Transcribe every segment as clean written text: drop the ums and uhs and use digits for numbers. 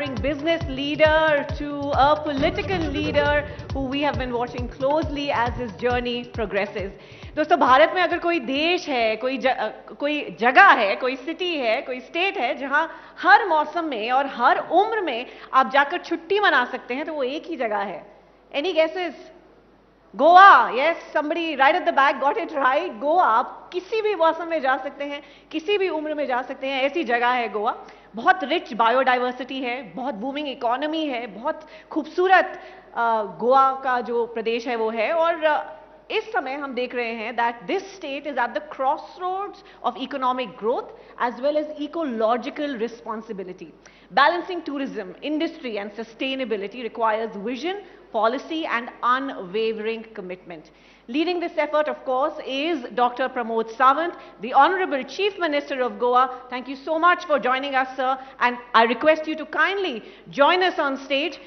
Business leader to a political leader who we have been watching closely as his journey progresses. दोस्तों, भारत में अगर कोई देश है, कोई जगह है, कोई सिटी है, कोई स्टेट है जहां हर मौसम में और हर उम्र में आप जाकर छुट्टी मना सकते हैं, तो वो एक ही जगह है. Any guesses? Goa. Yes, somebody right at the back got it right. Goa. आप किसी भी मौसम में जा सकते हैं, किसी भी उम्र में जा सकते हैं, ऐसी जगह है गोवा. बहुत रिच बायोडाइवर्सिटी है, बहुत बूमिंग इकोनॉमी है, बहुत खूबसूरत गोवा का जो प्रदेश है वो है. और इस समय हम देख रहे हैं that this state is at the crossroads of economic growth as well as ecological responsibility. Balancing tourism, industry and sustainability requires vision, policy and unwavering commitment. Leading this effort, of course, is Dr. Pramod Sawant, the Honorable Chief Minister of Goa. Thank you so much for joining us, sir. And I request you to kindly join us on stage.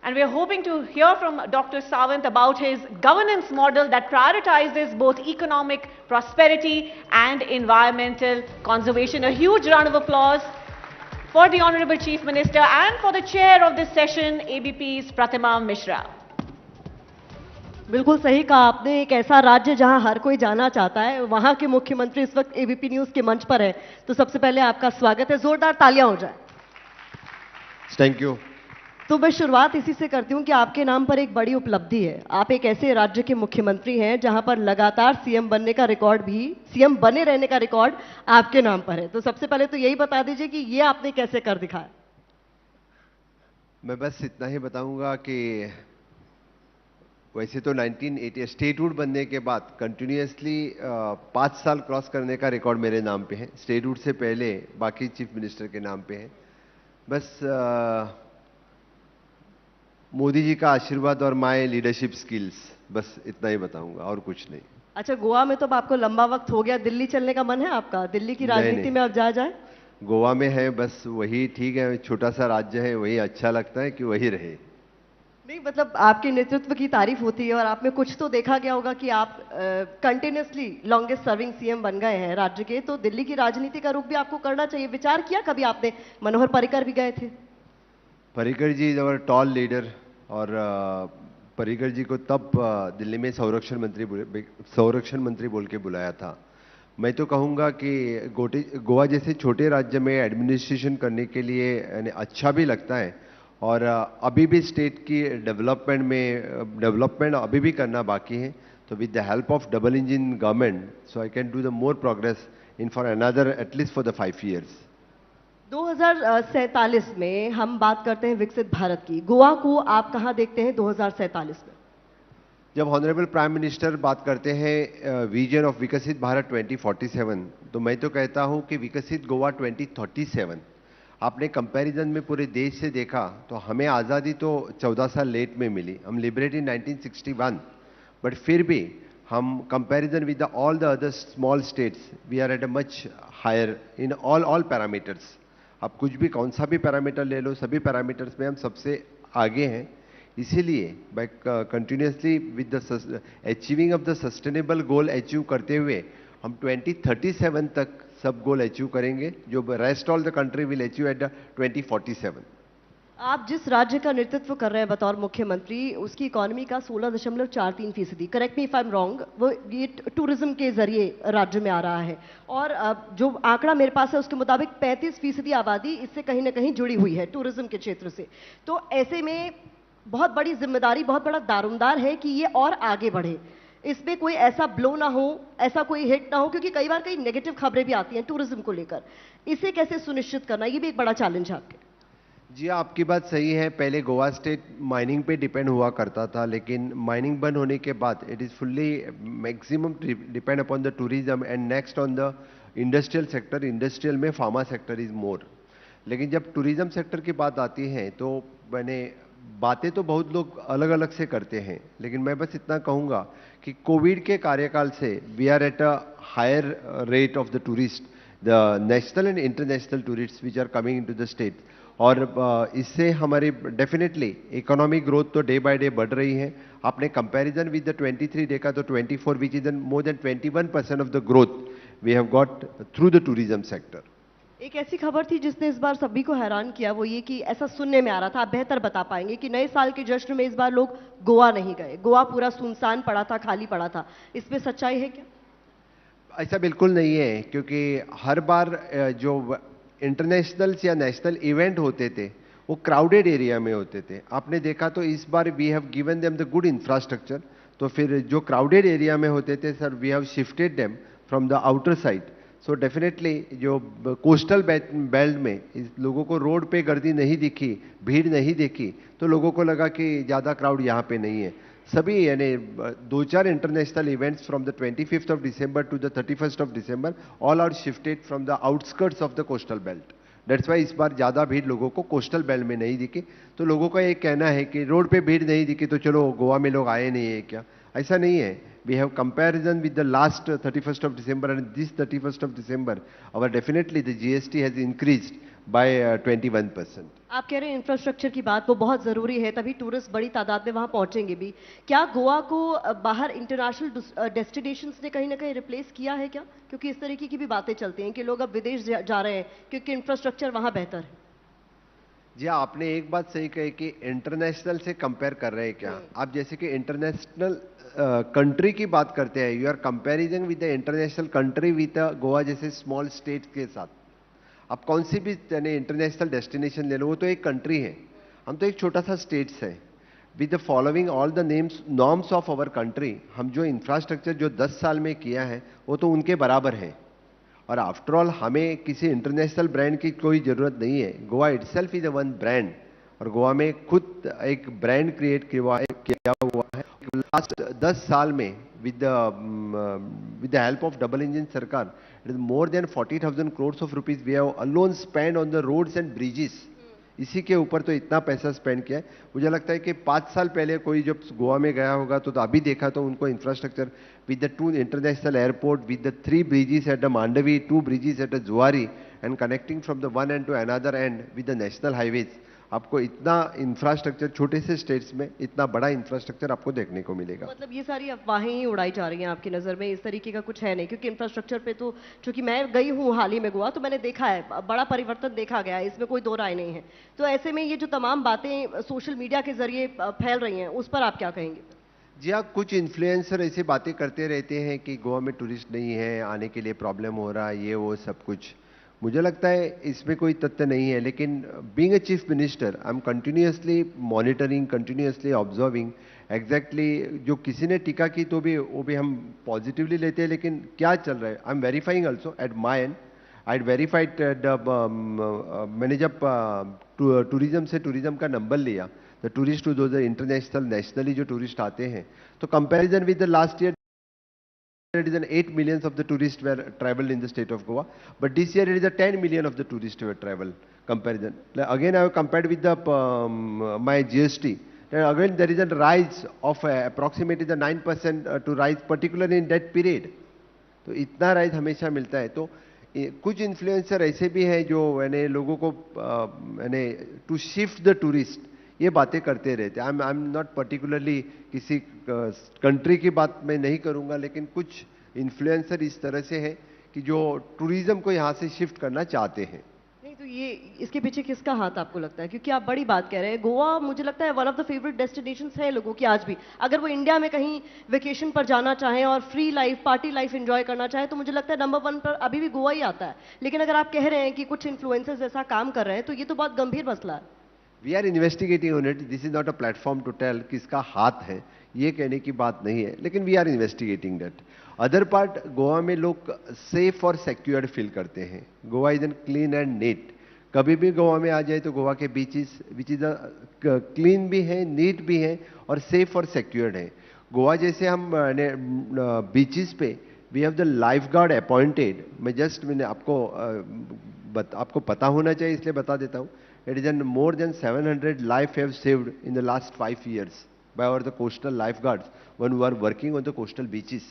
And we are hoping to hear from Dr. Sawant about his governance model that prioritizes both economic prosperity and environmental conservation. A huge round of applause for the Honorable Chief Minister and for the chair of this session, ABP's Pratima Mishra. बिल्कुल सही कहा आपने. एक ऐसा राज्य जहां हर कोई जाना चाहता है, वहां के मुख्यमंत्री इस वक्त एबीपी न्यूज के मंच पर है. तो सबसे पहले आपका स्वागत है. जोरदार तालियां हो जाए. Thank you. तो मैं शुरुआत इसी से करती हूं कि आपके नाम पर एक बड़ी उपलब्धि है. आप एक ऐसे राज्य के मुख्यमंत्री हैं जहां पर लगातार सीएम बनने का रिकॉर्ड भी, सीएम बने रहने का रिकॉर्ड आपके नाम पर है. तो सबसे पहले तो यही बता दीजिए कि ये आपने कैसे कर दिखाया. मैं बस इतना ही बताऊंगा कि वैसे तो 1980 स्टेटहुड बनने के बाद कंटिन्यूअसली 5 साल क्रॉस करने का रिकॉर्ड मेरे नाम पे है. स्टेटहुड से पहले बाकी चीफ मिनिस्टर के नाम पे है. बस मोदी जी का आशीर्वाद और माय लीडरशिप स्किल्स, बस इतना ही बताऊंगा और कुछ नहीं. अच्छा, गोवा में तो अब आपको लंबा वक्त हो गया. दिल्ली चलने का मन है आपका? दिल्ली की राजनीति में अब जा जाए. गोवा में है, बस वही ठीक है. छोटा सा राज्य है, वही अच्छा लगता है कि वही रहे. नहीं, मतलब आपके नेतृत्व की तारीफ होती है और आप में कुछ तो देखा गया होगा कि आप कंटिन्यूअसली लॉन्गेस्ट सर्विंग सीएम बन गए हैं राज्य के. तो दिल्ली की राजनीति का रुख भी आपको करना चाहिए. विचार किया कभी आपने? मनोहर पर्रिकर भी गए थे. पर्रिकर जी इज अवर टॉल लीडर. और पर्रिकर जी को तब दिल्ली में संरक्षण मंत्री बोल के बुलाया था. मैं तो कहूँगा कि गोवा जैसे छोटे राज्य में एडमिनिस्ट्रेशन करने के लिए अच्छा भी लगता है. और अभी भी स्टेट की डेवलपमेंट अभी भी करना बाकी है. तो with the help of double engine government, so I can do the more progress in for another at least for the 5 years. 2047 में हम बात करते हैं विकसित भारत की. गोवा को आप कहां देखते हैं 2047 में? जब ऑनरेबल प्राइम मिनिस्टर बात करते हैं विजन ऑफ विकसित भारत 2047, तो मैं तो कहता हूं कि विकसित गोवा 2037. आपने कंपैरिजन में पूरे देश से देखा तो हमें आज़ादी तो 14 साल लेट में मिली. हम लिबरेटेड 1961, बट फिर भी हम comparison with all the other small states we are at a much higher in all parameters. आप कुछ भी कौन सा भी पैरामीटर ले लो, सभी पैरामीटर्स में हम सबसे आगे हैं. इसीलिए by continuously with the achieving of the sustainable goal achieve करते हुए हम 2037 तक सब गोल अचीव करेंगे, जो rest all the country will achieve at the 2047. आप जिस राज्य का नेतृत्व कर रहे हैं बतौर मुख्यमंत्री, उसकी इकोनॉमी का 16.43%, correct me if I am wrong, वो ये टूरिज्म के जरिए राज्य में आ रहा है. और जो आंकड़ा मेरे पास है उसके मुताबिक 35% आबादी इससे कहीं ना कहीं जुड़ी हुई है टूरिज्म के क्षेत्र से. तो ऐसे में बहुत बड़ी जिम्मेदारी, बहुत बड़ा दारोमदार है कि ये और आगे बढ़े. इसमें कोई ऐसा ब्लो ना हो, ऐसा कोई हिट ना हो, क्योंकि कई बार कई नेगेटिव खबरें भी आती हैं टूरिज्म को लेकर. इसे कैसे सुनिश्चित करना, ये भी एक बड़ा चैलेंज है आपके. जी, आपकी बात सही है. पहले गोवा स्टेट माइनिंग पे डिपेंड हुआ करता था, लेकिन माइनिंग बंद होने के बाद it is fully maximum depend upon the tourism and next on the industrial sector. Industrial में फार्मा सेक्टर इज मोर. लेकिन जब टूरिज्म सेक्टर की बात आती है तो मैंने बातें तो बहुत लोग अलग अलग से करते हैं, लेकिन मैं बस इतना कहूँगा कि कोविड के कार्यकाल से we are at a higher rate of the tourist, the national and international tourist which are coming in to the state. और इससे हमारी डेफिनेटली इकोनॉमिक ग्रोथ तो डे बाय डे बढ़ रही है. आपने कंपैरिजन विद द 23 देखा तो 24 which is more than 21% of the growth we have got through the tourism sector. एक ऐसी खबर थी जिसने इस बार सभी को हैरान किया, वो ये कि ऐसा सुनने में आ रहा था, आप बेहतर बता पाएंगे, कि नए साल के जश्न में इस बार लोग गोवा नहीं गए, गोवा पूरा सुनसान पड़ा था, खाली पड़ा था। इसमें सच्चाई है क्या? ऐसा बिल्कुल नहीं है, क्योंकि हर बार जो इंटरनेशनल या नेशनल इवेंट होते थे वो क्राउडेड एरिया में होते थे। आपने देखा तो इस बार we have given them the good infrastructure, तो फिर जो क्राउडेड एरिया में होते थे sir, we have shifted them from the outer side. So definitely जो कोस्टल बेल्ट में इस लोगों को रोड पे गर्दी नहीं दिखी, भीड़ नहीं दिखी, तो लोगों को लगा कि ज़्यादा क्राउड यहाँ पे नहीं है। सभी यानी दो चार international events from the 25th of December to the 31st of December all are shifted from the outskirts of the coastal belt. That's why इस बार ज़्यादा भीड़ लोगों को कोस्टल बेल्ट में नहीं दिखी। तो लोगों का ये कहना है कि रोड पे भीड़ नहीं दिखी तो चलो गोवा में लोग आए नहीं है क्या, ऐसा नहीं है। We have comparison with the last 31st of December and this 31st of December, our definitely the GST has increased by 21%. आप कह रहे हैं इंफ्रास्ट्रक्चर की बात, वो बहुत ज़रूरी है, तभी टूरिस्ट बड़ी तादाद में वहाँ पहुँचेंगे भी। क्या गोवा को बाहर इंटरनेशनल डेस्टिनेशंस ने कहीं ना कहीं रिप्लेस किया है क्या? क्योंकि इस तरीके की भी बातें चलती हैं कि लोग अब विदेश जा रहे हैं क्योंकि इंफ्रास्ट्रक्चर वहाँ बेहतर है। जी आपने एक बात सही कही कि इंटरनेशनल से कंपेयर कर रहे हैं क्या। आप जैसे कि इंटरनेशनल कंट्री की बात करते हैं, you are comparison with the international country with Goa जैसे स्मॉल स्टेट के साथ। आप कौन सी भी इंटरनेशनल डेस्टिनेशन ले लो, वो तो एक कंट्री है, हम तो एक छोटा सा स्टेट्स है। With the following all the names norms of our country, हम जो इंफ्रास्ट्रक्चर जो 10 साल में किया है वो तो उनके बराबर है। और आफ्टर ऑल हमें किसी इंटरनेशनल ब्रांड की कोई ज़रूरत नहीं है। Goa itself is a one brand, और गोवा में खुद एक ब्रांड क्रिएट किया हुआ है। लास्ट 10 साल में with the help of double engine सरकार, it is more than 40,000 crores of rupees we have alone spend on the roads and bridges. इसी के ऊपर तो इतना पैसा स्पेंड किया है। मुझे लगता है कि 5 साल पहले कोई जब गोवा में गया होगा तो अभी देखा तो उनको infrastructure with the 2 international airport, with the 3 bridges at the Mandovi, 2 bridges at the Zuari, and connecting from the one end to another end with the national highways, आपको इतना इंफ्रास्ट्रक्चर छोटे से स्टेट्स में इतना बड़ा इंफ्रास्ट्रक्चर आपको देखने को मिलेगा। मतलब ये सारी अफवाहें ही उड़ाई जा रही हैं आपकी नज़र में, इस तरीके का कुछ है नहीं? क्योंकि इंफ्रास्ट्रक्चर पे तो, चूंकि मैं गई हूँ हाल ही में गोवा, तो मैंने देखा है बड़ा परिवर्तन देखा गया है, इसमें कोई दो राय नहीं है। तो ऐसे में ये जो तमाम बातें सोशल मीडिया के जरिए फैल रही हैं, उस पर आप क्या कहेंगे? जी हाँ, कुछ इन्फ्लुएंसर ऐसी बातें करते रहते हैं कि गोवा में टूरिस्ट नहीं है, आने के लिए प्रॉब्लम हो रहा है, ये वो सब कुछ। मुझे लगता है इसमें कोई तथ्य नहीं है, लेकिन being a chief minister I am continuously monitoring, continuously observing exactly. जो किसी ने टीका की तो भी वो भी हम पॉजिटिवली लेते हैं, लेकिन क्या चल रहा है I am verifying also at my and. I verified मैंने जब टूरिज्म से टूरिज्म का नंबर लिया, द टूरिस्ट टू दो इंटरनेशनल नेशनली जो टूरिस्ट आते हैं, तो comparison with the last year it is an 8 millions of the tourists were traveled in the state of Goa, but this year it is a 10 million of the tourists were traveled comparison. Again I have compared with the my GST, again there is a rise of approximately the 9% to rise particularly in that period. तो इतना rise हमेशा मिलता है। तो कुछ influencer ऐसे भी हैं जो यानी लोगों को यानी टू शिफ्ट द टूरिस्ट ये बातें करते रहते हैं। आई एम नॉट पर्टिकुलरली किसी कंट्री की बात मैं नहीं करूंगा, लेकिन कुछ इन्फ्लुएंसर इस तरह से हैं कि जो टूरिज्म को यहाँ से शिफ्ट करना चाहते हैं। नहीं तो ये इसके पीछे किसका हाथ आपको लगता है? क्योंकि आप बड़ी बात कह रहे हैं, गोवा मुझे लगता है one of the favourite destinations है लोगों की आज भी। अगर वो इंडिया में कहीं वेकेशन पर जाना चाहें और free life, party life enjoy करना चाहें, तो मुझे लगता है नंबर 1 पर अभी भी गोवा ही आता है। लेकिन अगर आप कह रहे हैं कि कुछ इन्फ्लुएंसर्स ऐसा काम कर रहे हैं, तो ये तो बहुत गंभीर मसला है। We are investigating on it, this is not a platform to tell किसका हाथ है, ये कहने की बात नहीं है, लेकिन we are investigating that. Other part, Goa में लोग सेफ और सिक्योर्ड फील करते हैं। Goa is an clean and neat. कभी भी गोवा में आ जाए तो गोवा के बीचेस विच इज क्लीन भी है, नीट भी है और सेफ और सिक्योर्ड है। गोवा जैसे हम बीचेस पे we have the life guard appointed. मैंने आपको पता होना चाहिए इसलिए बता देता हूँ। It is more than 700 life have saved in the last 5 years by our the coastal lifeguards when who are working on the coastal beaches.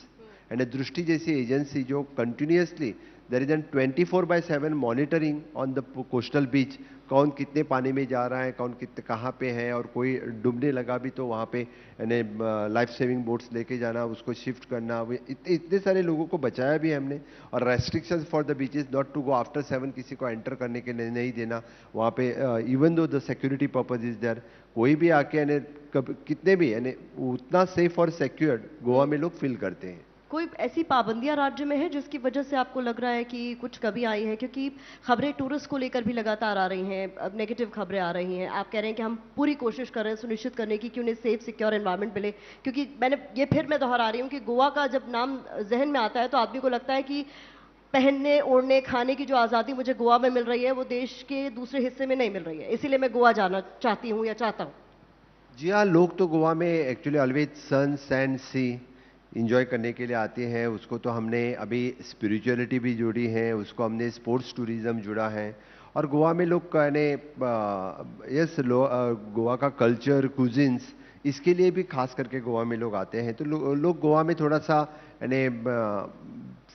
And Drishti जैसी एजेंसी जो continuously there is an 24/7 monitoring on the coastal beach, कौन कितने पानी में जा रहा है, कौन कितने कहाँ पे है, और कोई डूबने लगा भी तो वहाँ पे यानी लाइफ सेविंग बोट्स लेके जाना, उसको शिफ्ट करना, इतने सारे लोगों को बचाया भी हमने। और restrictions for the beaches not to go after 7, किसी को एंटर करने के लिए नहीं देना वहाँ पे, even though the security purpose is there, कोई भी आके यानी कितने भी यानी उतना सेफ और सिक्योर्ड गोवा में लोग फील करते हैं। कोई ऐसी पाबंदियां राज्य में है जिसकी वजह से आपको लग रहा है कि कुछ कमी आई है? क्योंकि खबरें टूरिस्ट को लेकर भी लगातार आ रही हैं, अब नेगेटिव खबरें आ रही हैं। आप कह रहे हैं कि हम पूरी कोशिश कर रहे हैं सुनिश्चित करने की कि उन्हें सेफ सिक्योर एनवायरनमेंट मिले। क्योंकि मैं दोहरा रही हूँ कि गोवा का जब नाम जहन में आता है तो आदमी को लगता है कि पहनने ओढ़ने खाने की जो आज़ादी मुझे गोवा में मिल रही है वो देश के दूसरे हिस्से में नहीं मिल रही है, इसीलिए मैं गोवा जाना चाहती हूँ या चाहता हूँ। जी हाँ, लोग तो गोवा में एक्चुअली ऑलवेज सन सैंड सी इंजॉय करने के लिए आते हैं। उसको तो हमने अभी स्पिरिचुअलिटी भी जोड़ी है, उसको हमने स्पोर्ट्स टूरिज्म जुड़ा है। और गोवा में लोग कहने यस गोवा का कल्चर कुजिन्स इसके लिए भी खास करके गोवा में लोग आते हैं। तो लोग गोवा में थोड़ा सा यानी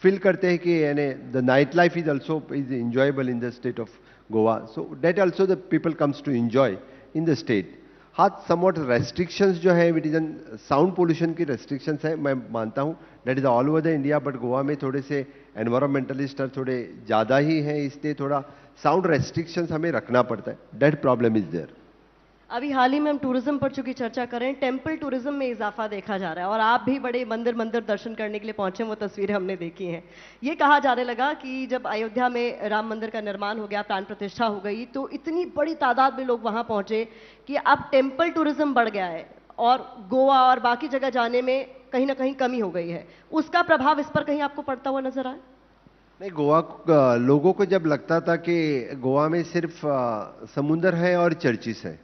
फील करते हैं कि यानी the night life is also is enjoyable in the state of Goa, so that also the people comes to enjoy in the state. हाँ, समवॉट रेस्ट्रिक्शंस जो है it is an sound pollution की रेस्ट्रिक्शंस है, मैं मानता हूँ that is all over the India, but Goa में थोड़े से एनवायरमेंटलिस्ट थोड़े ज़्यादा ही हैं, इसलिए थोड़ा साउंड रेस्ट्रिक्शंस हमें रखना पड़ता है। That problem is there. अभी हाल ही में हम टूरिज्म पर चूंकि चर्चा करें, टेम्पल टूरिज्म में इजाफा देखा जा रहा है और आप भी बड़े मंदिर मंदिर दर्शन करने के लिए पहुंचे, वो तस्वीरें हमने देखी हैं। ये कहा जाने लगा कि जब अयोध्या में राम मंदिर का निर्माण हो गया, प्राण प्रतिष्ठा हो गई, तो इतनी बड़ी तादाद में लोग वहां पहुंचे कि अब टेम्पल टूरिज्म बढ़ गया है और गोवा और बाकी जगह जाने में कहीं ना कहीं कमी हो गई है। उसका प्रभाव इस पर कहीं आपको पड़ता हुआ नजर आए? नहीं, गोवा लोगों को जब लगता था कि गोवा में सिर्फ समुंदर है और चर्चिस है,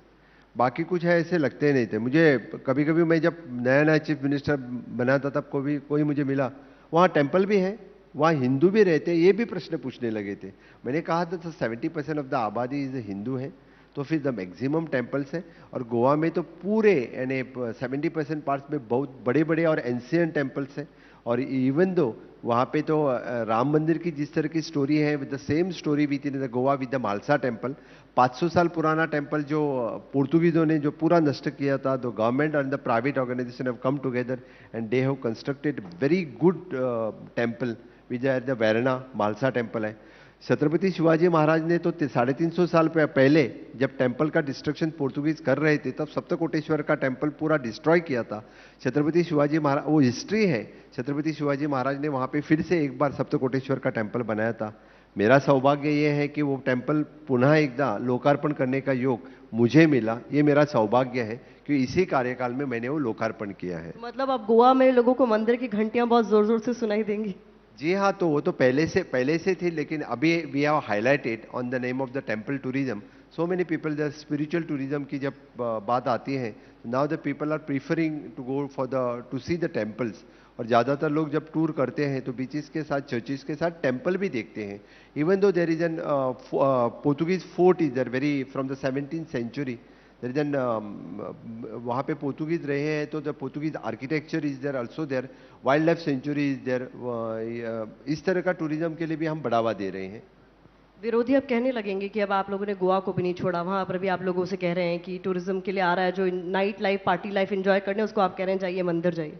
बाकी कुछ है, ऐसे लगते नहीं थे मुझे। कभी कभी मैं जब नया नया चीफ मिनिस्टर बना था तब कोई मुझे मिला, वहाँ टेम्पल भी है, वहाँ हिंदू भी रहते हैं, ये भी प्रश्न पूछने लगे थे। मैंने कहा था 70% ऑफ द आबादी इज हिंदू है, तो फिर द मैक्सिमम टेम्पल्स है। और गोवा में तो पूरे यानी 70% पार्ट्स में बहुत बड़े बड़े और एंशियंट टेम्पल्स हैं। और इवन दो वहाँ पे तो राम मंदिर की जिस तरह की स्टोरी है, with the same story with in the Goa with the Malsa temple, 500 साल पुराना टेम्पल जो पोर्तुगीजों ने जो पूरा नष्ट किया था, the government and the private organisation have come together and they have constructed very good temple which are the Verna Malsa temple है। छत्रपति शिवाजी महाराज ने तो 350 साल पहले जब टेम्पल का डिस्ट्रक्शन पोर्तुगीज कर रहे थे तब सप्तकोटेश्वर का टेम्पल पूरा डिस्ट्रॉय किया था छत्रपति शिवाजी महाराज। वो हिस्ट्री है, छत्रपति शिवाजी महाराज ने वहाँ पे फिर से एक बार सप्तकोटेश्वर का टेम्पल बनाया था। मेरा सौभाग्य ये है कि वो टेम्पल पुनः एकदा लोकार्पण करने का योग मुझे मिला, ये मेरा सौभाग्य है कि इसी कार्यकाल में मैंने वो लोकार्पण किया है। मतलब अब गोवा में लोगों को मंदिर की घंटियां बहुत जोर जोर से सुनाई देंगी? जी हाँ, तो वो तो पहले से थी, लेकिन अभी we have highlighted on the name of the temple tourism so many people. The spiritual tourism की जब बात आती है, now the people are preferring to go for to see the temples. और ज़्यादातर लोग जब टूर करते हैं तो बीचेस के साथ चर्चिस के साथ टेम्पल भी देखते हैं। Even though there is an Portuguese fort is there very from the 17th century, there is an वहाँ पे पोर्तुगीज रहे हैं, तो the Portuguese architecture is there also there, wild life sanctuary is there. इस तरह का टूरिज्म के लिए भी हम बढ़ावा दे रहे हैं। विरोधी अब कहने लगेंगे कि अब आप लोगों ने गोवा को भी नहीं छोड़ा, वहां पर भी आप लोगों से कह रहे हैं कि टूरिज्म के लिए आ रहा है जो night life party life enjoy करने, उसको आप कह रहे हैं जाइए मंदिर जाइए।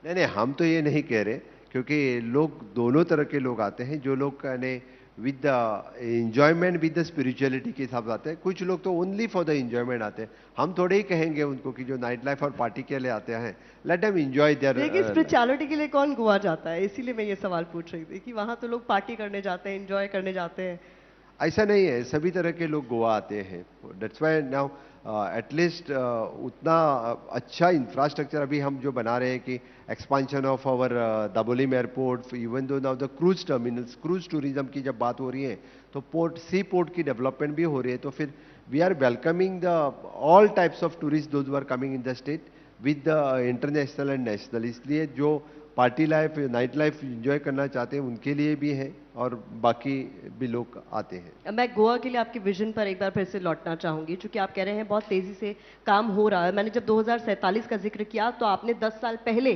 नहीं, हम तो ये नहीं कह रहे, क्योंकि लोग दोनों तरह के लोग आते हैं। जो लोग कहने with the enjoyment with the spirituality के हिसाब से आते हैं, कुछ लोग तो ओनली फॉर द एंजॉयमेंट आते हैं। हम थोड़े ही कहेंगे उनको कि जो नाइट लाइफ और पार्टी के लिए आते हैं, लेट देम एंजॉय देयर। देखिए, स्पिरिचुअलिटी के लिए कौन गोवा जाता है, इसीलिए मैं ये सवाल पूछ रही थी कि वहां तो लोग पार्टी करने जाते हैं, एंजॉय करने जाते हैं। ऐसा नहीं है, सभी तरह के लोग गोवा आते हैं। दैट्स व्हाई नाउ एटलीस्ट उतना अच्छा इंफ्रास्ट्रक्चर अभी हम जो बना रहे हैं कि expansion of our Dabolim airport, even though now the cruise terminals, cruise tourism की जब बात हो रही है तो सी पोर्ट की डेवलपमेंट भी हो रही है। तो फिर we are welcoming the all types of tourist those are coming in the state with the international and national. इसलिए जो party life night life enjoy करना चाहते हैं उनके लिए भी है और बाकी भी लोग आते हैं। मैं गोवा के लिए आपके विजन पर एक बार फिर से लौटना चाहूंगी, क्योंकि आप कह रहे हैं बहुत तेजी से काम हो रहा है। मैंने जब 2047 का जिक्र किया तो आपने 10 साल पहले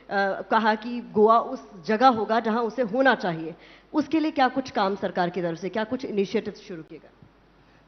कहा कि गोवा उस जगह होगा जहां उसे होना चाहिए, उसके लिए क्या कुछ काम सरकार की तरफ से, क्या कुछ इनिशिएटिव शुरू किए गए?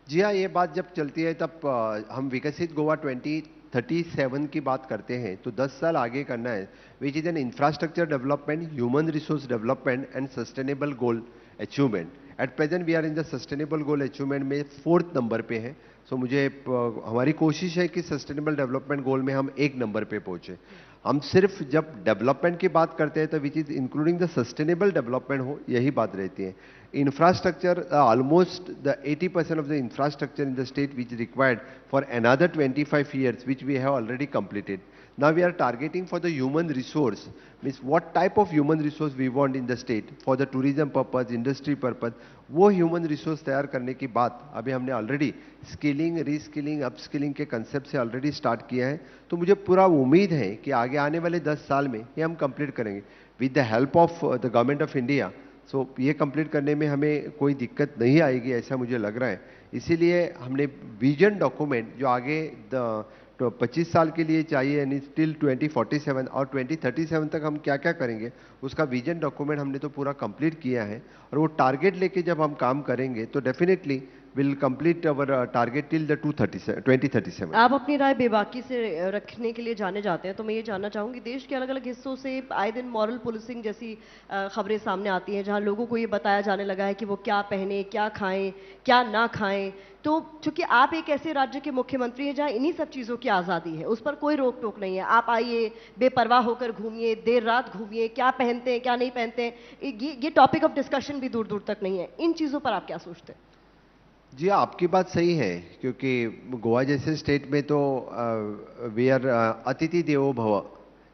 जी हाँ, ये बात जब चलती है तब हम विकसित गोवा 2037 की बात करते हैं तो 10 साल आगे करना है, which is an infrastructure development, human resource development and sustainable goal achievement. At present we are in the sustainable goal achievement में 4th नंबर पे है। सो मुझे हमारी कोशिश है कि सस्टेनेबल डेवलपमेंट गोल में हम 1 नंबर पे पहुंचे। हम सिर्फ जब डेवलपमेंट की बात करते हैं तो which is including the sustainable development हो, यही बात रहती है। Infrastructure, almost the 80% of the infrastructure in the state which is required for another 25 years, which we have already completed. Now we are targeting for the human resource, means what type of human resource we want in the state for the tourism purpose, industry purpose. वो human resource तैयार करने की बात अभी हमने already skilling, reskilling, upskilling के concept से already start किया है। तो मुझे पूरा उम्मीद है कि आगे आने वाले 10 साल में ये हम कंप्लीट करेंगे with the help of the government of India. So ये कंप्लीट करने में हमें कोई दिक्कत नहीं आएगी, ऐसा मुझे लग रहा है। इसीलिए हमने विजन डॉक्यूमेंट जो आगे 25 साल के लिए चाहिए, यानी टिल 2047 और 2037 तक हम क्या क्या करेंगे, उसका विजन डॉक्यूमेंट हमने तो पूरा कंप्लीट किया है। और वो टारगेट लेके जब हम काम करेंगे तो definitely will complete our target till the 2037। आप अपनी राय बेबाकी से रखने के लिए जाने जाते हैं, तो मैं ये जानना चाहूंगी, देश के अलग अलग हिस्सों से आए दिन मॉरल पुलिसिंग जैसी खबरें सामने आती हैं, जहां लोगों को ये बताया जाने लगा है कि वो क्या पहने, क्या खाएं, क्या ना खाएं। तो चूंकि आप एक ऐसे राज्य के मुख्यमंत्री हैं जहां इन्हीं सब चीज़ों की आज़ादी है, उस पर कोई रोक टोक नहीं है, आप आइए बेपरवाह होकर घूमिए, देर रात घूमिए, क्या पहनते हैं क्या नहीं पहनते हैं, ये टॉपिक ऑफ डिस्कशन भी दूर दूर तक नहीं है। इन चीज़ों पर आप क्या सोचते हैं? जी, आपकी बात सही है, क्योंकि गोवा जैसे स्टेट में तो वी आर अतिथि देवो भव,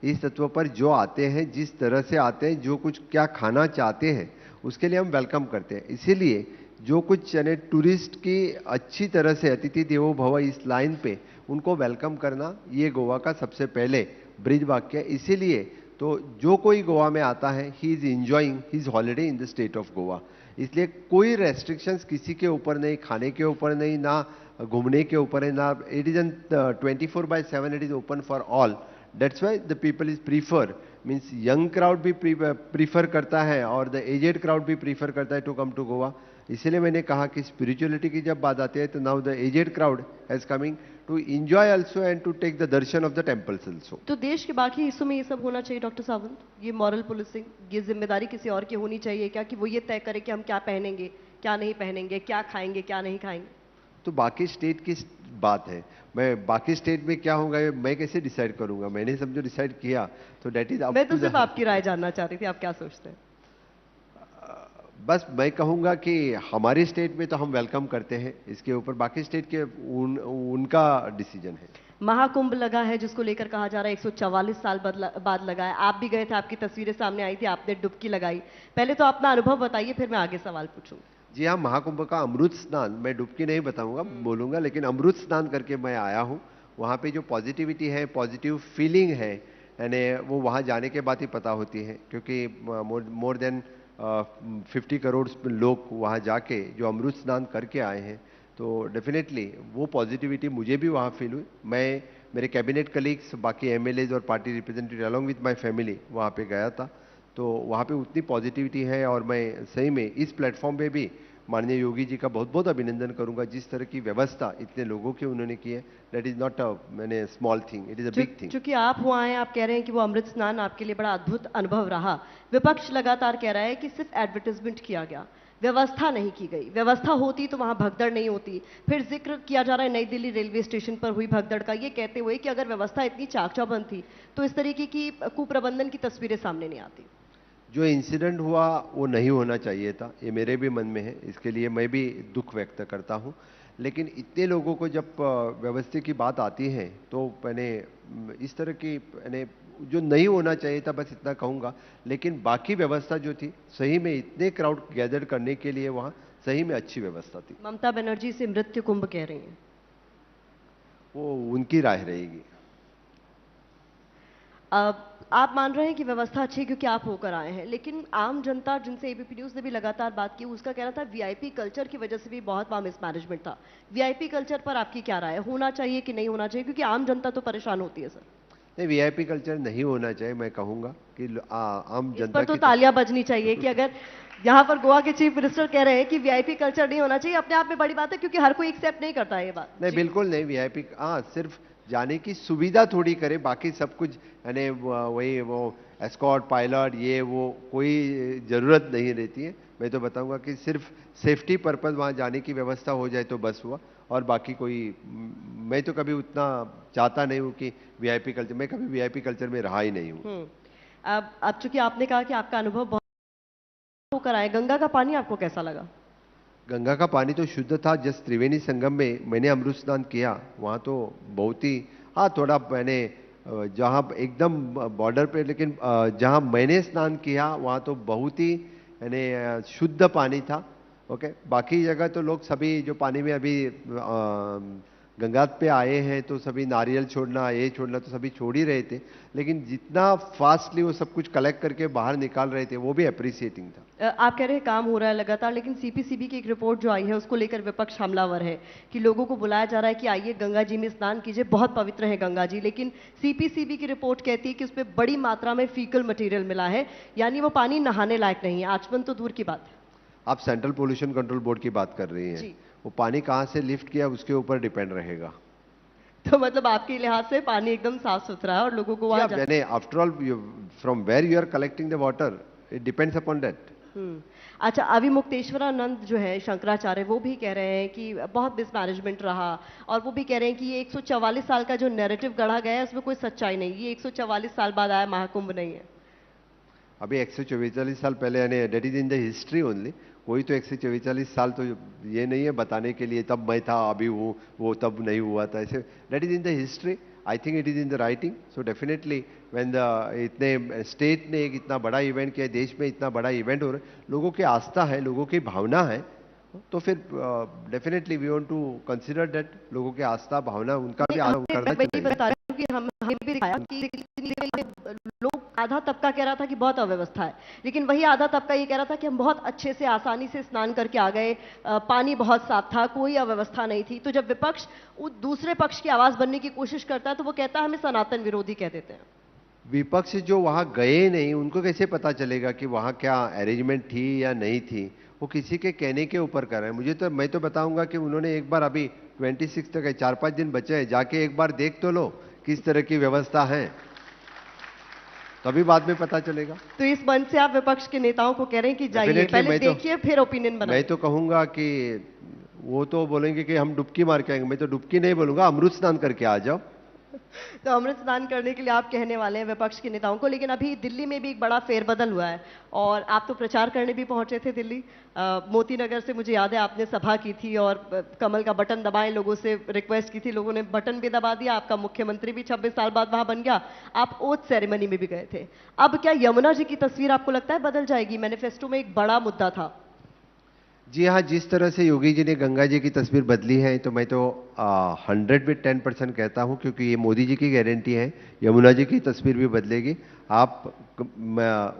इस तत्व पर जो आते हैं, जिस तरह से आते हैं, जो कुछ क्या खाना चाहते हैं उसके लिए हम वेलकम करते हैं। इसीलिए जो कुछ यानी टूरिस्ट की अच्छी तरह से अतिथि देवो भव इस लाइन पे उनको वेलकम करना, ये गोवा का सबसे पहले ब्रिज वाक्य है। इसीलिए तो जो कोई गोवा में आता है, he is enjoying his holiday in the state of Goa. इसलिए कोई रेस्ट्रिक्शंस किसी के ऊपर नहीं, खाने के ऊपर नहीं, ना घूमने के ऊपर है, ना। It is an 24/7, it is open for all. That's why the people is prefer, means young crowd भी प्रीफर करता है और द एजेड क्राउड भी प्रीफर करता है टू कम टू गोवा। इसीलिए मैंने कहा कि स्पिरिचुअलिटी की जब बात आती है तो now the aged crowd has coming to enjoy also and to take the darshan of the temples also. तो देश के बाकी हिस्सों में ये सब होना चाहिए डॉक्टर सावंत? ये मॉरल पुलिसिंग, ये जिम्मेदारी किसी और की होनी चाहिए क्या, कि वो ये तय करे कि हम क्या पहनेंगे, क्या नहीं पहनेंगे, क्या खाएंगे, क्या नहीं खाएंगे? तो बाकी स्टेट की बात है, मैं बाकी स्टेट में क्या होगा मैं कैसे डिसाइड करूंगा? मैंने समझो डिसाइड किया तो डेट इज। मैं तो सिर्फ आपकी राय जानना चाह रही थी, आप क्या सोचते हैं? बस मैं कहूंगा कि हमारी स्टेट में तो हम वेलकम करते हैं, इसके ऊपर बाकी स्टेट के उनका डिसीजन है। महाकुंभ लगा है जिसको लेकर कहा जा रहा है 144 साल बाद लगा है। आप भी गए थे, आपकी तस्वीरें सामने आई थी, आपने डुबकी लगाई। पहले तो अपना अनुभव बताइए, फिर मैं आगे सवाल पूछूंगी। जी हाँ, महाकुंभ का अमृत स्नान, मैं डुबकी नहीं बताऊंगा, बोलूंगा, लेकिन अमृत स्नान करके मैं आया हूँ। वहाँ पे जो पॉजिटिविटी है, पॉजिटिव फीलिंग है, यानी वो वहाँ जाने के बाद ही पता होती है, क्योंकि मोर देन 50 करोड़ लोग वहाँ जाके जो अमृत स्नान करके आए हैं, तो डेफिनेटली वो पॉजिटिविटी मुझे भी वहाँ फील हुई। मैं, मेरे कैबिनेट कलीग्स, बाकी एमएलएज और party representative along with my family वहाँ पे गया था, तो वहाँ पे उतनी पॉजिटिविटी है। और मैं सही में इस प्लेटफॉर्म पे भी माननीय योगी जी का बहुत बहुत अभिनंदन करूंगा, जिस तरह की व्यवस्था इतने लोगों की उन्होंने की है। दैट इज नॉट मैंने small thing, it is a big thing. चूंकि आप हुआ हैं, आप कह रहे हैं कि वो अमृत स्नान आपके लिए बड़ा अद्भुत अनुभव रहा। विपक्ष लगातार कह रहा है कि सिर्फ एडवर्टाइजमेंट किया गया, व्यवस्था नहीं की गई। व्यवस्था होती तो वहां भगदड़ नहीं होती। फिर जिक्र किया जा रहा है नई दिल्ली रेलवे स्टेशन पर हुई भगदड़ का, ये कहते हुए कि अगर व्यवस्था इतनी चाक चौबंद थी तो इस तरीके की कुप्रबंधन की तस्वीरें सामने नहीं आती। जो इंसिडेंट हुआ वो नहीं होना चाहिए था, ये मेरे भी मन में है, इसके लिए मैं भी दुख व्यक्त करता हूँ। लेकिन इतने लोगों को जब व्यवस्था की बात आती है तो मैंने इस तरह की जो नहीं होना चाहिए था, बस इतना कहूँगा। लेकिन बाकी व्यवस्था जो थी, सही में इतने क्राउड गैदर करने के लिए वहाँ सही में अच्छी व्यवस्था थी। ममता बनर्जी से मृत्यु कुंभ कह रही हैं, वो उनकी राय रहेगी। आप मान रहे हैं कि व्यवस्था अच्छी है क्योंकि आप होकर आए हैं, लेकिन आम जनता जिनसे एबीपी न्यूज ने भी लगातार बात की, उसका कहना था वीआईपी कल्चर की वजह से भी बहुत वहां मिसमैनेजमेंट था। वीआईपी कल्चर पर आपकी क्या राय है, होना चाहिए कि नहीं होना चाहिए, क्योंकि आम जनता तो परेशान होती है सर? नहीं, वीआईपी कल्चर नहीं होना चाहिए। मैं कहूंगा कि आम इस जनता पर तो की तालियां बजनी चाहिए कि अगर यहाँ पर गोवा के चीफ मिनिस्टर कह रहे हैं कि वीआईपी कल्चर नहीं होना चाहिए, अपने आप में बड़ी बात है, क्योंकि हर कोई एक्सेप्ट नहीं करता है ये बात। नहीं, बिल्कुल नहीं। वीआईपी सिर्फ जाने की सुविधा थोड़ी करे, बाकी सब कुछ यानी वही वो एस्कॉर्ट पायलट ये वो कोई जरूरत नहीं रहती है। मैं तो बताऊंगा कि सिर्फ सेफ्टी पर्पज वहां जाने की व्यवस्था हो जाए तो बस हुआ, और बाकी कोई मैं तो कभी उतना चाहता नहीं हूं कि वीआईपी कल्चर, मैं कभी वीआईपी कल्चर में रहा ही नहीं हूं। अब चूंकि आपने कहा कि आपका अनुभव बहुत होकर आए, गंगा का पानी आपको कैसा लगा? गंगा का पानी तो शुद्ध था। जिस त्रिवेणी संगम में मैंने अमृत स्नान किया वहाँ तो बहुत ही, हाँ थोड़ा मैंने जहाँ एकदम बॉर्डर पे, लेकिन जहाँ मैंने स्नान किया वहाँ तो बहुत ही यानी शुद्ध पानी था। ओके, बाकी जगह तो लोग सभी जो पानी में अभी गंगा पे आए हैं तो सभी नारियल छोड़ना ये छोड़ना तो सभी छोड़ ही रहे थे, लेकिन जितना फास्टली वो सब कुछ कलेक्ट करके बाहर निकाल रहे थे वो भी अप्रिसिएटिंग था। आप कह रहे हैं काम हो रहा है लगातार, लेकिन सीपीसीबी की एक रिपोर्ट जो आई है उसको लेकर विपक्ष हमलावर है कि लोगों को बुलाया जा रहा है कि आइए गंगा जी में स्नान कीजिए, बहुत पवित्र है गंगा जी, लेकिन सीपीसीबी की रिपोर्ट कहती है कि उसमें बड़ी मात्रा में फीकल मटेरियल मिला है, यानी वो पानी नहाने लायक नहीं है। आचमन तो दूर की बात है। आप सेंट्रल पोल्यूशन कंट्रोल बोर्ड की बात कर रही हैं, वो पानी कहाँ से लिफ्ट किया उसके ऊपर डिपेंड रहेगा। तो मतलब आपके लिहाज से पानी एकदम साफ सुथरा है और लोगों को वहां यानी after all from where you are collecting the water it depends upon that. अच्छा, अभी मुक्तेश्वरानंद जो है शंकराचार्य वो भी कह रहे हैं कि बहुत मिसमैनेजमेंट रहा, और वो भी कह रहे हैं कि ये 144 साल का जो नैरेटिव गढ़ा गया है उसमें कोई सच्चाई नहीं, ये 144 साल बाद आया महाकुंभ नहीं है। अभी 144 साल पहले, यानी date is in the history only. कोई तो 144 साल तो ये नहीं है बताने के लिए तब मैं था अभी वो तब नहीं हुआ था, ऐसे date is in the history. I think it is in the writing. So definitely when the इतने स्टेट ने एक इतना बड़ा इवेंट किया, देश में इतना बड़ा इवेंट हो रहा है, लोगों की आस्था है, लोगों की भावना है, तो फिर definitely we want to consider that लोगों की आस्था भावना उनका भी आदर करना चाहिए। बता रही हूँ कि हमें भी दिखाया कि लोग, आधा तबका कह रहा था कि बहुत अव्यवस्था है, लेकिन वही आधा तबका ये कह रहा था कि हम बहुत अच्छे से आसानी से स्नान करके आ गए, पानी बहुत साफ था, कोई अव्यवस्था नहीं थी। तो जब विपक्ष दूसरे पक्ष की आवाज बनने की कोशिश करता है तो वो कहता है हमें सनातन विरोधी कह देते हैं। विपक्ष जो वहां गए नहीं उनको कैसे पता चलेगा कि वहां क्या अरेंजमेंट थी या नहीं थी? वो किसी के कहने के ऊपर कर रहे हैं। मैं तो बताऊंगा कि उन्होंने एक बार, अभी 26 तक है, 4-5 दिन बचे हैं, जाके एक बार देख तो लो किस तरह की व्यवस्था है, तभी बाद में पता चलेगा। तो इस मंच से आप विपक्ष के नेताओं को कह रहे हैं कि जाइए पहले देखिए फिर ओपिनियन बनाइए। मैं तो कहूंगा कि वो तो बोलेंगे कि हम डुबकी मार के आएंगे, मैं तो डुबकी नहीं बोलूंगा, अमृत स्नान करके आ जाओ। तो अमृत स्नान करने के लिए आप कहने वाले हैं विपक्ष के नेताओं को, लेकिन अभी दिल्ली में भी एक बड़ा फेरबदल हुआ है और आप तो प्रचार करने भी पहुंचे थे दिल्ली। मोती नगर से मुझे याद है आपने सभा की थी और कमल का बटन दबाएं लोगों से रिक्वेस्ट की थी, लोगों ने बटन भी दबा दिया, आपका मुख्यमंत्री भी 26 साल बाद वहां बन गया, आप ओथ सेरेमनी में भी गए थे। अब क्या यमुना जी की तस्वीर आपको लगता है बदल जाएगी? मैनिफेस्टो में एक बड़ा मुद्दा था। जी हाँ, जिस तरह से योगी जी ने गंगा जी की तस्वीर बदली है तो मैं तो 110% कहता हूँ, क्योंकि ये मोदी जी की गारंटी है, यमुना जी की तस्वीर भी बदलेगी।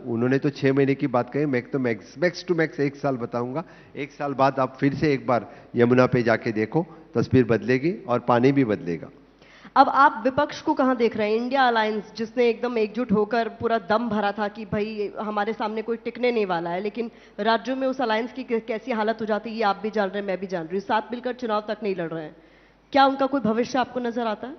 उन्होंने तो 6 महीने की बात कही, मैं तो मैक्स टू मैक्स 1 साल बताऊंगा। 1 साल बाद आप फिर से एक बार यमुना पे जाके देखो, तस्वीर बदलेगी और पानी भी बदलेगा। अब आप विपक्ष को कहां देख रहे हैं? इंडिया अलायंस जिसने एकदम एकजुट होकर पूरा दम भरा था कि भाई हमारे सामने कोई टिकने नहीं वाला है, लेकिन राज्यों में उस अलायंस की कैसी हालत हो जाती है ये आप भी जान रहे हैं, मैं भी जान रही हूँ, साथ मिलकर चुनाव तक नहीं लड़ रहे हैं। क्या उनका कोई भविष्य आपको नजर आता है?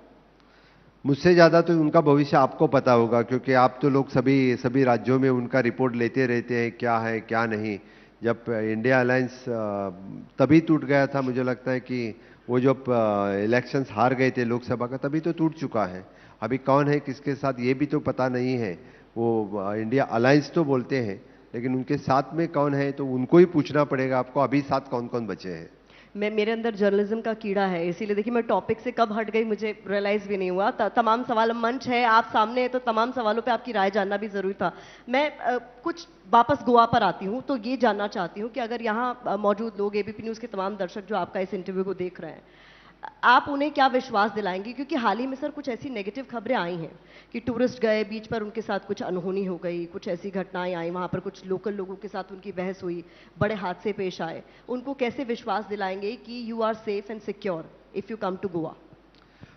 मुझसे ज्यादा तो उनका भविष्य आपको पता होगा, क्योंकि आप तो लोग सभी राज्यों में उनका रिपोर्ट लेते रहते हैं, क्या है क्या नहीं। जब इंडिया अलायंस तभी टूट गया था, मुझे लगता है कि वो जब इलेक्शंस हार गए थे लोकसभा का, तभी तो टूट चुका है। अभी कौन है किसके साथ ये भी तो पता नहीं है। वो इंडिया अलायंस तो बोलते हैं, लेकिन उनके साथ में कौन है तो उनको ही पूछना पड़ेगा आपको, अभी साथ कौन कौन बचे हैं। मेरे अंदर जर्नलिज्म का कीड़ा है, इसीलिए देखिए मैं टॉपिक से कब हट गई मुझे रियलाइज भी नहीं हुआ। तमाम सवाल, मंच है, आप सामने है, तो तमाम सवालों पे आपकी राय जानना भी जरूरी था। मैं कुछ वापस गोवा पर आती हूँ, तो ये जानना चाहती हूँ कि अगर यहाँ मौजूद लोग, एबीपी न्यूज़ के तमाम दर्शक जो आपका इस इंटरव्यू को देख रहे हैं, आप उन्हें क्या विश्वास दिलाएंगे? क्योंकि हाल ही में सर कुछ ऐसी नेगेटिव खबरें आई हैं कि टूरिस्ट गए, बीच पर उनके साथ कुछ अनहोनी हो गई, कुछ ऐसी घटनाएं आई, वहां पर कुछ लोकल लोगों के साथ उनकी बहस हुई, बड़े हादसे पेश आए। उनको कैसे विश्वास दिलाएंगे कि you are safe and secure if you come to Goa?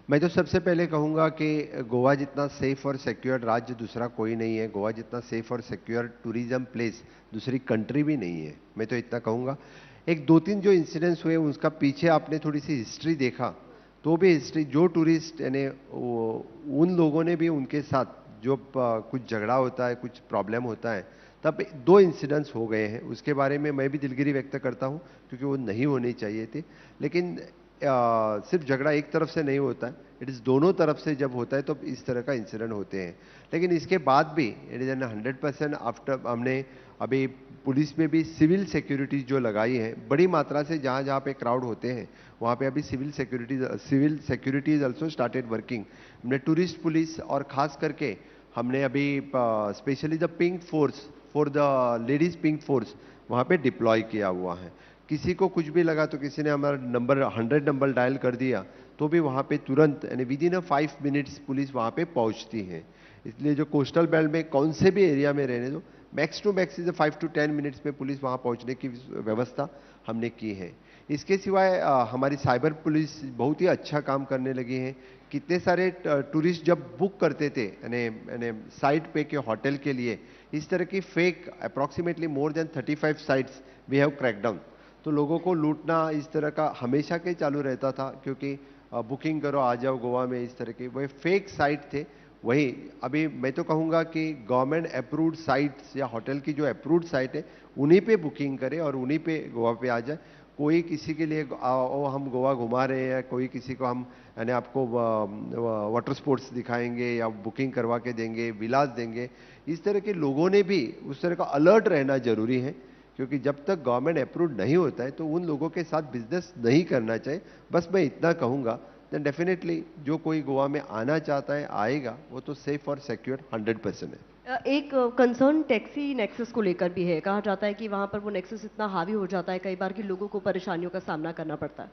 मैं तो सबसे पहले कहूंगा कि गोवा जितना सेफ और सिक्योर राज्य दूसरा कोई नहीं है। गोवा जितना सेफ और सिक्योर टूरिज्म प्लेस दूसरी कंट्री भी नहीं है। मैं तो इतना कहूंगा। एक दो तीन जो इंसिडेंट्स हुए उसका पीछे आपने थोड़ी सी हिस्ट्री देखा तो भी हिस्ट्री जो टूरिस्ट यानी उन लोगों ने भी उनके साथ जो कुछ झगड़ा होता है, कुछ प्रॉब्लम होता है, तब दो इंसिडेंट्स हो गए हैं। उसके बारे में मैं भी दिलगिरी व्यक्त करता हूं क्योंकि वो नहीं होने चाहिए थे। लेकिन सिर्फ झगड़ा एक तरफ से नहीं होता है, इट इज़ दोनों तरफ से जब होता है तो इस तरह का इंसिडेंट होते हैं। लेकिन इसके बाद भी इट इज़ एन 100% आफ्टर हमने अभी पुलिस में भी सिविल सिक्योरिटी जो लगाई है बड़ी मात्रा से, जहाँ जहाँ पे क्राउड होते हैं वहाँ पे अभी civil security is also started working. हमने टूरिस्ट पुलिस और खास करके हमने अभी specially the pink force for the ladies pink force वहाँ पे डिप्लॉय किया हुआ है। किसी को कुछ भी लगा तो किसी ने हमारा नंबर 100 नंबर डायल कर दिया तो भी वहाँ पे तुरंत यानी विद इन 5 मिनट्स पुलिस वहाँ पे पहुँचती है। इसलिए जो कोस्टल बेल्ट में कौन से भी एरिया में रहने दो, max to max is 5 to 10 minutes में पुलिस वहाँ पहुँचने की व्यवस्था हमने की है। इसके सिवाय हमारी साइबर पुलिस बहुत ही अच्छा काम करने लगी है। कितने सारे टूरिस्ट जब बुक करते थे यानी साइट पे के होटल के लिए, इस तरह की fake approximately more than 35 sites we have crack down. तो लोगों को लूटना इस तरह का हमेशा के चालू रहता था क्योंकि बुकिंग करो आ जाओ गोवा में, इस तरह के वही फेक साइट थे। वही अभी मैं तो कहूँगा कि गवर्नमेंट अप्रूव्ड साइट्स या होटल की जो अप्रूव्ड साइट है उन्हीं पे बुकिंग करें और उन्हीं पे गोवा पे आ जाए। कोई किसी के लिए हम गोवा घुमा रहे हैं या कोई किसी को हम यानी आपको वाटर स्पोर्ट्स दिखाएंगे या बुकिंग करवा के देंगे, विलास देंगे, इस तरह के लोगों ने भी उस तरह का अलर्ट रहना जरूरी है क्योंकि जब तक गवर्नमेंट अप्रूव्ड नहीं होता है तो उन लोगों के साथ बिजनेस नहीं करना चाहिए। बस मैं इतना कहूँगा, देन डेफिनेटली जो कोई गोवा में आना चाहता है आएगा, वो तो सेफ और सिक्योर 100% है। एक कंसर्न टैक्सी नेक्सस को लेकर भी है। कहा जाता है कि वहां पर वो नेक्सस इतना हावी हो जाता है कई बार कि लोगों को परेशानियों का सामना करना पड़ता है।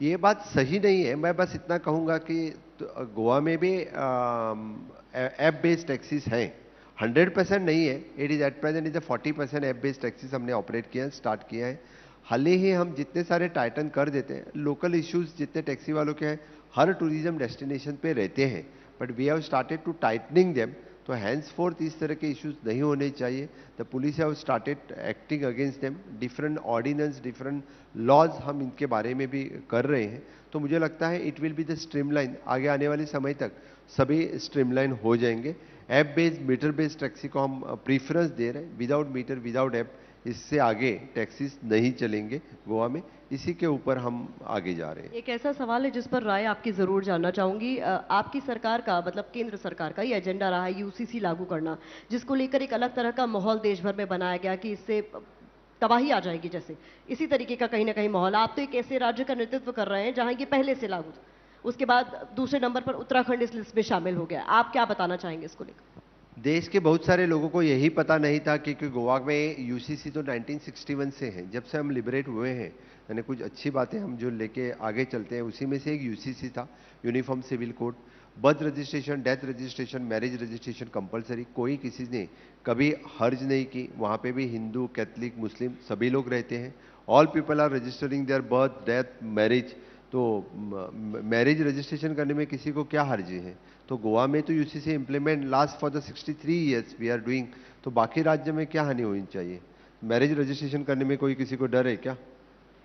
ये बात सही नहीं है। मैं बस इतना कहूँगा कि गोवा में भी ऐप बेस्ड टैक्सीज हैं, 100% नहीं है। It is at present is 40% app based taxis हमने ऑपरेट किया है, स्टार्ट किया है। हाल ही हम जितने सारे टाइटन कर देते हैं, लोकल इश्यूज जितने टैक्सी वालों के हैं हर टूरिज्म डेस्टिनेशन पे रहते हैं, but we have started to tightening them. तो हैंड्स फोर्थ इस तरह के इश्यूज नहीं होने चाहिए। The police have started acting against them, different ordinance, different laws हम इनके बारे में भी कर रहे हैं। तो मुझे लगता है it will be the streamline, आगे आने वाले समय तक सभी स्ट्रीमलाइन हो जाएंगे। App based meter based taxi को हम प्रीफरेंस दे रहे हैं, विदाउट मीटर विदाउट ऐप इससे आगे टैक्सीज नहीं चलेंगे गोवा में। इसी के ऊपर हम आगे जा रहे हैं। एक ऐसा सवाल है जिस पर राय आपकी जरूर जानना चाहूंगी। आपकी सरकार का मतलब केंद्र सरकार का ये एजेंडा रहा है यूसीसी लागू करना, जिसको लेकर एक अलग तरह का माहौल देश भर में बनाया गया कि इससे तबाही आ जाएगी, जैसे इसी तरीके का कहीं ना कहीं माहौल। आप तो एक ऐसे राज्य का नेतृत्व कर रहे हैं जहां ये पहले से लागू था, उसके बाद दूसरे नंबर पर उत्तराखंड इस लिस्ट में शामिल हो गया। आप क्या बताना चाहेंगे इसको लेकर? देश के बहुत सारे लोगों को यही पता नहीं था कि गोवा में यूसीसी तो 1961 से है, जब से हम लिबरेट हुए हैं। यानी कुछ अच्छी बातें हम जो लेके आगे चलते हैं उसी में से एक यूसीसी था, uniform civil code. Birth registration, death registration, marriage registration compulsory, कोई किसी ने कभी हर्ज नहीं की। वहाँ पे भी हिंदू, कैथलिक, मुस्लिम सभी लोग रहते हैं। All people are registering their birth, death, marriage. तो मैरिज रजिस्ट्रेशन करने में किसी को क्या हर्जी है? तो गोवा में तो UCC implement last for the 63 years we are doing. तो बाकी राज्य में क्या हानि होनी चाहिए? मैरिज रजिस्ट्रेशन करने में कोई किसी को डर है क्या?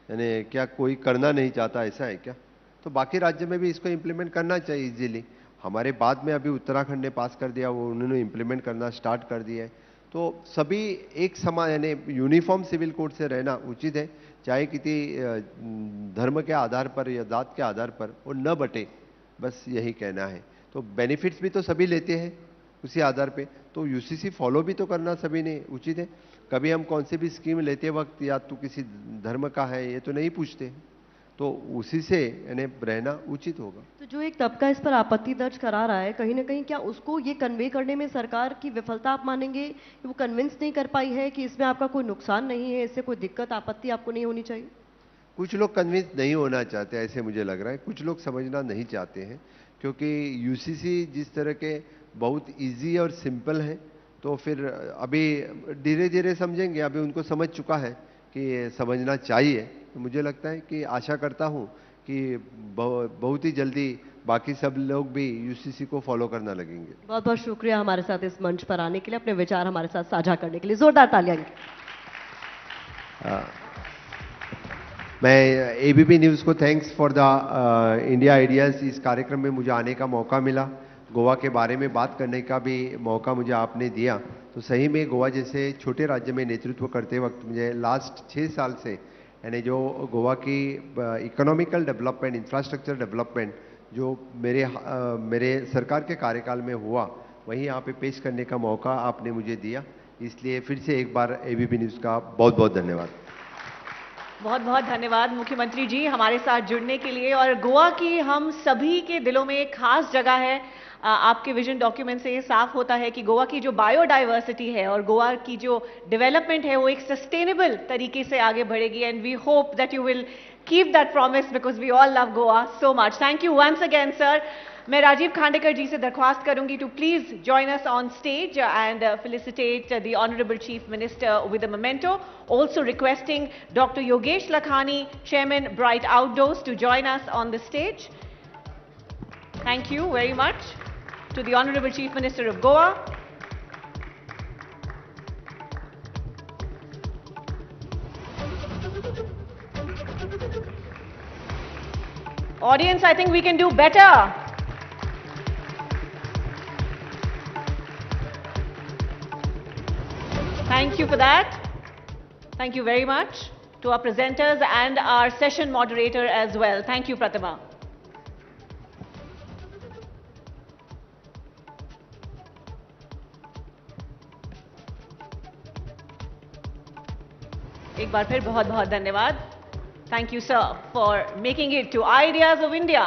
यानी क्या कोई करना नहीं चाहता, ऐसा है क्या? तो बाकी राज्य में भी इसको इम्प्लीमेंट करना चाहिए इजीली। हमारे बाद में अभी उत्तराखंड ने पास कर दिया, वो उन्होंने इम्प्लीमेंट करना स्टार्ट कर दिया है। तो सभी एक समान यानी यूनिफॉर्म सिविल कोड से रहना उचित है, चाहे किसी धर्म के आधार पर या जात के आधार पर वो न बटे, बस यही कहना है। तो बेनिफिट्स भी तो सभी लेते हैं उसी आधार पे, तो यूसीसी फॉलो भी तो करना सभी ने उचित है। कभी हम कौन सी भी स्कीम लेते वक्त या तू किसी धर्म का है ये तो नहीं पूछते, तो उसी से यानी रहना उचित होगा। तो जो एक तबका इस पर आपत्ति दर्ज करा रहा है, कहीं ना कहीं क्या उसको ये कन्वे करने में सरकार की विफलता आप मानेंगे कि वो कन्विंस नहीं कर पाई है कि इसमें आपका कोई नुकसान नहीं है, इससे कोई दिक्कत आपत्ति आपको नहीं होनी चाहिए? कुछ लोग कन्विंस नहीं होना चाहते, ऐसे मुझे लग रहा है। कुछ लोग समझना नहीं चाहते हैं क्योंकि यूसीसी जिस तरह के बहुत इजी और सिंपल है, तो फिर अभी धीरे धीरे समझेंगे। अभी उनको समझ चुका है कि समझना चाहिए। तो मुझे लगता है कि आशा करता हूँ कि बहुत ही जल्दी बाकी सब लोग भी यूसीसी को फॉलो करना लगेंगे। बहुत बहुत शुक्रिया हमारे साथ इस मंच पर आने के लिए, अपने विचार हमारे साथ साझा करने के लिए। जोरदार तालियां। मैं एबीपी न्यूज़ को thanks for the India ideas, इस कार्यक्रम में मुझे आने का मौका मिला, गोवा के बारे में बात करने का भी मौका मुझे आपने दिया। तो सही में गोवा जैसे छोटे राज्य में नेतृत्व करते वक्त मुझे लास्ट 6 साल से, यानी जो गोवा की इकोनॉमिकल डेवलपमेंट, इंफ्रास्ट्रक्चर डेवलपमेंट जो मेरे सरकार के कार्यकाल में हुआ, वहीं यहाँ पे पेश करने का मौका आपने मुझे दिया। इसलिए फिर से एक बार एबीपी न्यूज़ का बहुत बहुत धन्यवाद। बहुत बहुत धन्यवाद मुख्यमंत्री जी हमारे साथ जुड़ने के लिए। और गोवा की हम सभी के दिलों में एक खास जगह है। आपके विजन डॉक्यूमेंट से ये साफ होता है कि गोवा की जो बायोडाइवर्सिटी है और गोवा की जो डेवलपमेंट है वो एक सस्टेनेबल तरीके से आगे बढ़ेगी। And we hope that you will keep that promise because we all love Goa so much. Thank you once again sir. मैं राजीव खांडेकर जी से दरख्वास्त करूंगी to please join us on stage and felicitate the honourable chief minister with a memento. Also requesting Dr. Yogesh Lakhani, Chairman Bright Outdoors, to join us on the stage. Thank you very much to the Honorable Chief Minister of Goa. Audience, I think we can do better. Thank you for that. Thank you very much to our presenters and our session moderator as well. Thank you, Pratima. एक बार फिर बहुत बहुत धन्यवाद. Thank you, sir, for making it to Ideas of India.